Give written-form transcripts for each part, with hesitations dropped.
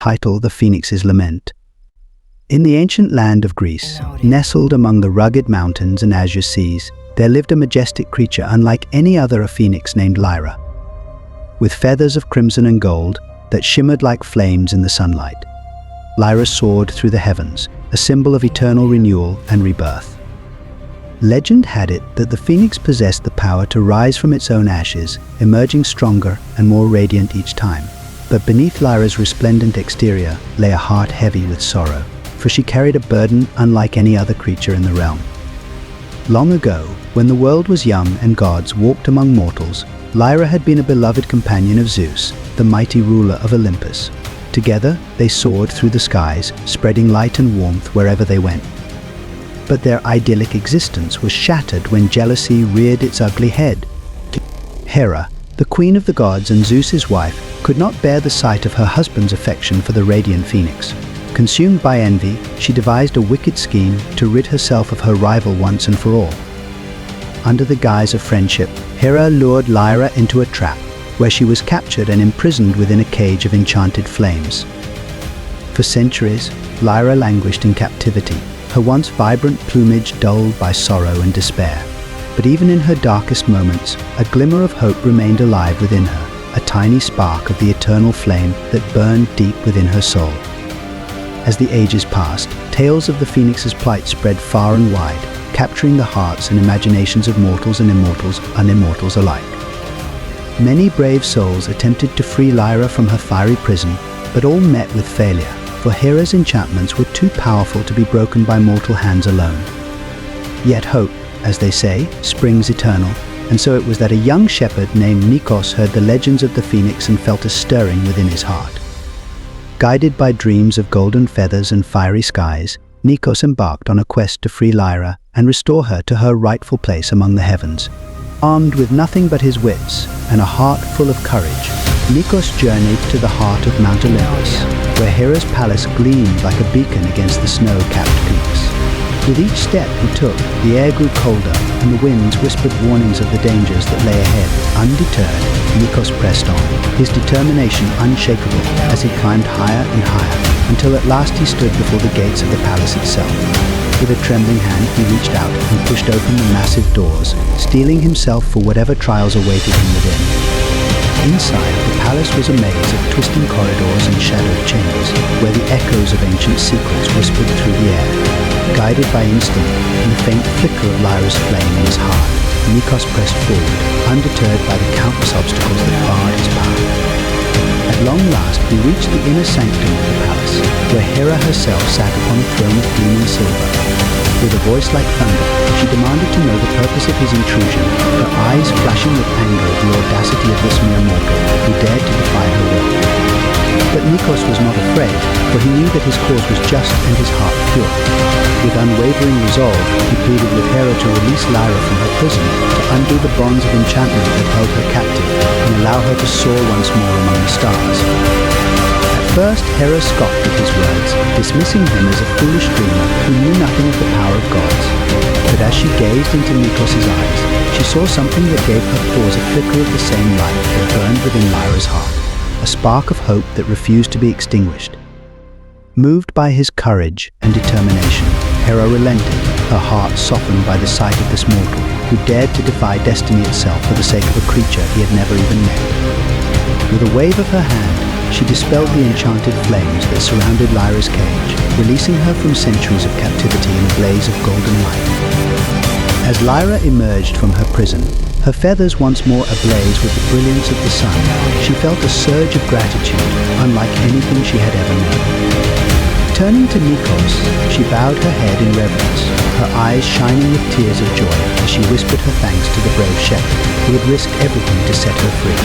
title The Phoenix'S Lament. In the ancient land of Greece, nestled among the rugged mountains and azure seas, there lived a majestic creature unlike any other, a phoenix named Lyra, with feathers of crimson and gold that shimmered like flames in the sunlight. Lyra soared through the heavens, a symbol of eternal renewal and rebirth. Legend had it that the phoenix possessed the power to rise from its own ashes, emerging stronger and more radiant each time. But beneath Lyra's resplendent exterior lay a heart heavy with sorrow, for she carried a burden unlike any other creature in the realm. Long ago, when the world was young and gods walked among mortals, Lyra had been a beloved companion of Zeus, the mighty ruler of Olympus. Together, they soared through the skies, spreading light and warmth wherever they went. But their idyllic existence was shattered when jealousy reared its ugly head. HIRA, the queen of the gods and Zeus's wife, could not bear the sight of her husband's affection for the radiant phoenix. Consumed by envy, she devised a wicked scheme to rid herself of her rival once and for all. Under the guise of friendship, HIRA lured Lyra into a trap, where she was captured and imprisoned within a cage of enchanted flames. For centuries, Lyra languished in captivity, her once vibrant plumage dulled by sorrow and despair. But even in her darkest moments, a glimmer of hope remained alive within her, a tiny spark of the eternal flame that burned deep within her soul. As the ages passed, tales of the phoenix's plight spread far and wide, capturing the hearts and imaginations of mortals and immortals alike. Many brave souls attempted to free Lyra from her fiery prison, but all met with failure, for HIRA's enchantments were too powerful to be broken by mortal hands alone. Yet hope, as they say, springs eternal, and so it was that a young shepherd named Nikos heard the legends of the phoenix and felt a stirring within his heart. Guided by dreams of golden feathers and fiery skies, Nikos embarked on a quest to free Lyra and restore her to her rightful place among the heavens. Armed with nothing but his wits and a heart full of courage, Nikos journeyed to the heart of Mount Olympus, where HIRA's palace gleamed like a beacon against the snow-capped peaks. With each step he took, the air grew colder, and the winds whispered warnings of the dangers that lay ahead. Undeterred, Nikos pressed on, his determination unshakable as he climbed higher and higher, until at last he stood before the gates of the palace itself. With a trembling hand he reached out and pushed open the massive doors, steeling himself for whatever trials awaited him within. Inside, the palace was a maze of twisting corridors and shadowed chambers, where the echoes of ancient secrets whispered through the air. Guided by instinct and the faint flicker of Lyra's flame in his heart, Nikos pressed forward, undeterred by the countless obstacles that barred his path. At long last, he reached the inner sanctum of the palace, where HIRA herself sat upon a throne of gleaming silver. With a voice like thunder, she demanded to know the purpose of his intrusion, her eyes flashing with anger at the audacity of this mere mortal who dared to defy her will. But Nikos was not afraid, for he knew that his cause was just and his heart pure. With unwavering resolve, he pleaded with HIRA to release Lyra from her prison, to undo the bonds of enchantment that held her captive, and allow her to soar once more among the stars. At first, HIRA scoffed at his words, dismissing him as a foolish dreamer who knew nothing of the power of gods. But as she gazed into Nikos' eyes, she saw something that gave her thoughts a flicker of the same light that burned within Lyra's heart, a spark of hope that refused to be extinguished. Moved by his courage and determination, HIRA relented, her heart softened by the sight of this mortal who dared to defy destiny itself for the sake of a creature he had never even met. With a wave of her hand, she dispelled the enchanted flames that surrounded Lyra's cage, releasing her from centuries of captivity in a blaze of golden light. As Lyra emerged from her prison, her feathers once more ablaze with the brilliance of the sun, she felt a surge of gratitude, unlike anything she had ever known. Turning to Nikos, she bowed her head in reverence, her eyes shining with tears of joy as she whispered her thanks to the brave shepherd who had risked everything to set her free.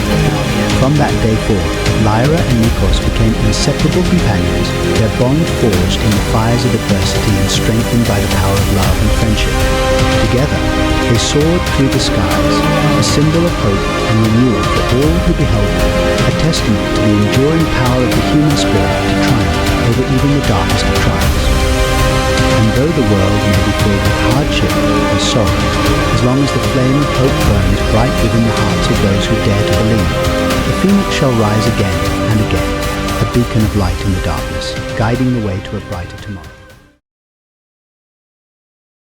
From that day forth, Lyra and Nikos became inseparable companions, their bond forged in the fires of adversity and strengthened by the power of love and friendship. Together, they soared through the skies, a symbol of hope and renewal for all who beheld them, a testament to the enduring power of the human spirit to triumph over even the darkest of trials. And though the world may be filled with hardship and sorrow, as long as the flame of hope burns bright within the hearts of those who dare to believe, the phoenix shall rise again and again, a beacon of light in the darkness, guiding the way to a brighter tomorrow.